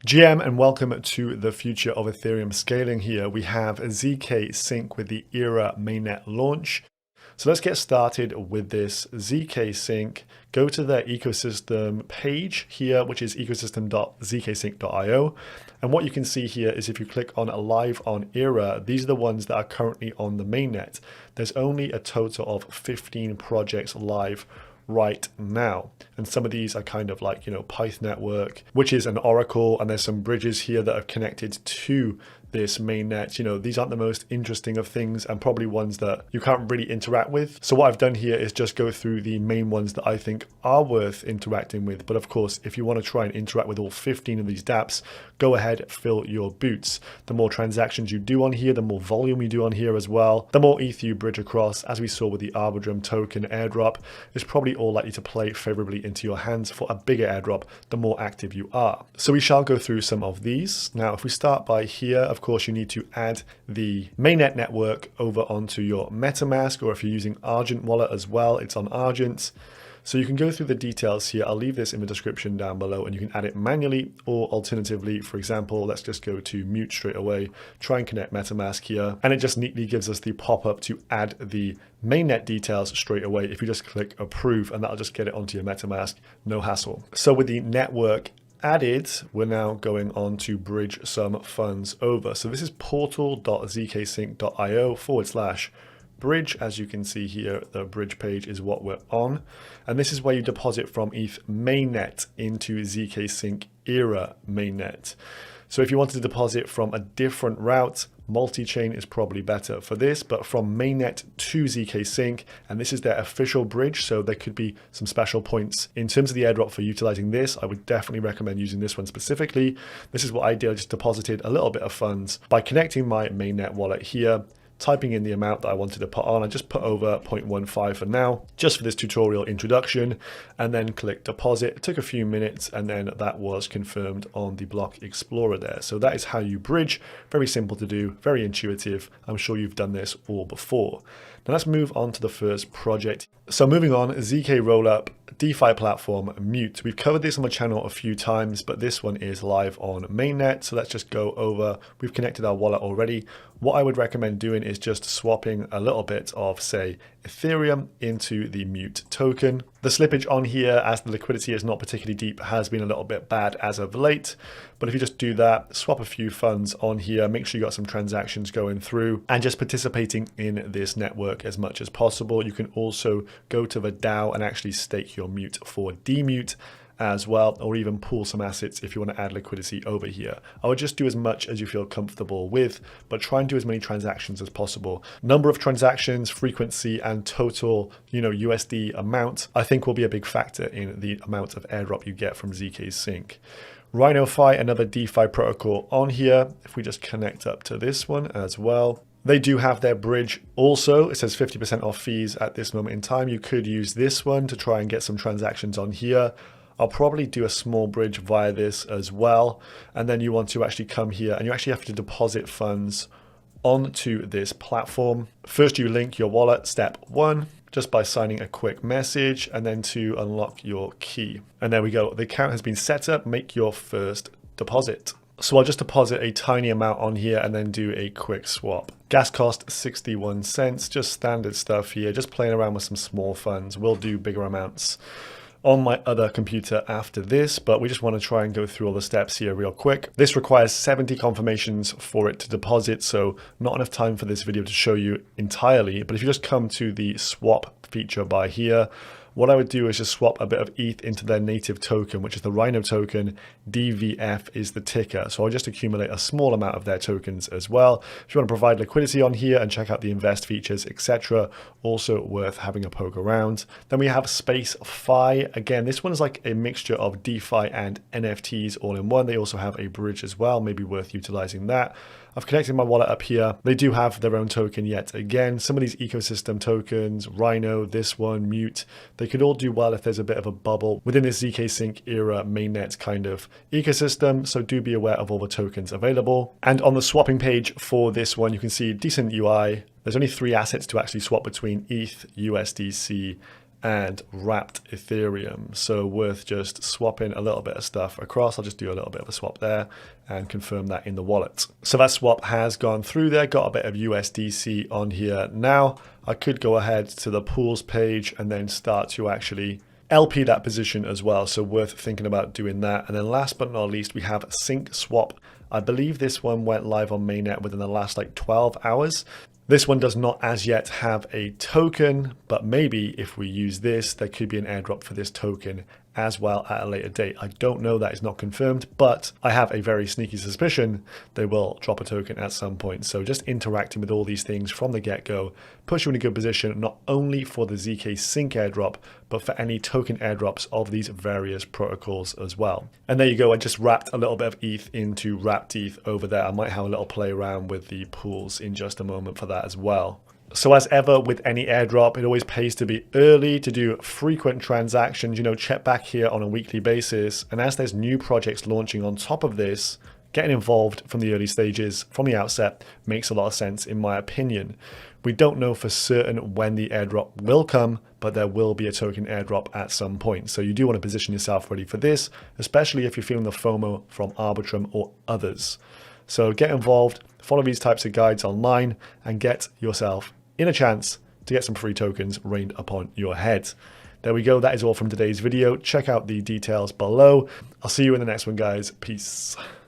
GM and welcome to the future of Ethereum scaling. Here we have ZkSync with the ERA mainnet launch. So let's get started with this. ZkSync, go to their ecosystem page here, which is ecosystem.zksync.io. And what you can see here is if you click on live on ERA, these are the ones that are currently on the mainnet. There's only a total of 15 projects live right now, and some of these are kind of like, Pyth network, which is an oracle, and there's some bridges here that are connected to this mainnet. These aren't the most interesting of things and probably ones that you can't really interact with. So what I've done here is just go through the main ones that I think are worth interacting with. But of course, if you want to try and interact with all 15 of these dApps, go ahead, fill your boots. The more transactions you do on here, the more volume you do on here as well, the more ETH you bridge across, as we saw with the Arbitrum token airdrop, is probably all likely to play favorably into your hands for a bigger airdrop, the more active you are. So we shall go through some of these. Now, if we start by here, of course, you need to add the mainnet network over onto your MetaMask, or if you're using Argent wallet as well, it's on Argent. So you can go through the details here. I'll leave this in the description down below, and you can add it manually, or alternatively, for example, let's just go to mute straight away, try and connect MetaMask here, and it just neatly gives us the pop-up to add the mainnet details straight away. If you just click approve, and that'll just get it onto your MetaMask, no hassle. So with the network added, we're now going on to bridge some funds over. So this is portal.zkSync.io/bridge. As you can see here, the bridge page is what we're on. And this is where you deposit from ETH mainnet into ZkSync ERA mainnet. So if you wanted to deposit from a different route, multi-chain is probably better for this, but from mainnet to ZkSync, and this is their official bridge, so there could be some special points in terms of the airdrop for utilizing this. I would definitely recommend using this one specifically. This is what I did. I just deposited a little bit of funds by connecting my mainnet wallet here, typing in the amount that I wanted to put on. I just put over 0.15 for now, just for this tutorial introduction, and then click deposit. It took a few minutes, and then that was confirmed on the block explorer there. So that is how you bridge. Very simple to do, very intuitive. I'm sure you've done this all before. Now let's move on to the first project. So moving on, ZK rollup, DeFi platform, Mute. We've covered this on the channel a few times, but this one is live on mainnet. So let's just go over. We've connected our wallet already. What I would recommend doing is just swapping a little bit of, say, Ethereum into the Mute token. The slippage on here, as the liquidity is not particularly deep, has been a little bit bad as of late. But if you just do that, swap a few funds on here, make sure you got some transactions going through, and just participating in this network as much as possible. You can also go to the DAO and actually stake your Mute for demute as well, or even pool some assets if you want to add liquidity over here. I would just do as much as you feel comfortable with, but try and do as many transactions as possible. Number of transactions, frequency, and total, USD amount, I think will be a big factor in the amount of airdrop you get from ZkSync. Rhinofight, another DeFi protocol on here. If we just connect up to this one as well. They do have their bridge also. It says 50% off fees at this moment in time. You could use this one to try and get some transactions on here. I'll probably do a small bridge via this as well. And then you want to actually come here and you actually have to deposit funds onto this platform. First, you link your wallet, step 1, just by signing a quick message, and then to unlock your key. And there we go. The account has been set up. Make your first deposit. So I'll just deposit a tiny amount on here and then do a quick swap. Gas cost 61 cents, just standard stuff here, just playing around with some small funds. We'll do bigger amounts on my other computer after this, but we just want to try and go through all the steps here real quick. This requires 70 confirmations for it to deposit, so not enough time for this video to show you entirely, but if you just come to the swap feature by here, what I would do is just swap a bit of ETH into their native token, which is the Rhino token. DVF is the ticker. So I'll just accumulate a small amount of their tokens as well. If you want to provide liquidity on here and check out the invest features, etc., also worth having a poke around. Then we have Space Fi. Again, this one is like a mixture of DeFi and NFTs all in one. They also have a bridge as well, maybe worth utilizing that. I've connected my wallet up here. They do have their own token yet again. Some of these ecosystem tokens, Rhino, this one, Mute, they could all do well if there's a bit of a bubble within this ZkSync ERA mainnet kind of ecosystem. So do be aware of all the tokens available. And on the swapping page for this one, you can see decent UI. There's only 3 assets to actually swap between ETH, USDC, and wrapped Ethereum. So worth just swapping a little bit of stuff across. I'll just do a little bit of a swap there and confirm that in the wallet. So that swap has gone through there, got a bit of USDC on here. Now I could go ahead to the pools page and then start to actually LP that position as well. So worth thinking about doing that. And then last but not least, we have Sync Swap. I believe this one went live on mainnet within the last like 12 hours. This one does not as yet have a token, but maybe if we use this, there could be an airdrop for this token as well at a later date. I don't know, that is not confirmed, but I have a very sneaky suspicion they will drop a token at some point. So just interacting with all these things from the get-go puts you in a good position, not only for the ZkSync airdrop, but for any token airdrops of these various protocols as well. And there you go, I just wrapped a little bit of ETH into wrapped ETH over there. I might have a little play around with the pools in just a moment for that as well. So as ever with any airdrop, it always pays to be early, to do frequent transactions, check back here on a weekly basis. And as there's new projects launching on top of this, getting involved from the early stages, from the outset, makes a lot of sense in my opinion. We don't know for certain when the airdrop will come, but there will be a token airdrop at some point. So you do want to position yourself ready for this, especially if you're feeling the FOMO from Arbitrum or others. So get involved, follow these types of guides online, and get yourself in a chance to get some free tokens rained upon your head. There we go. That is all from today's video. Check out the details below. I'll see you in the next one, guys. Peace.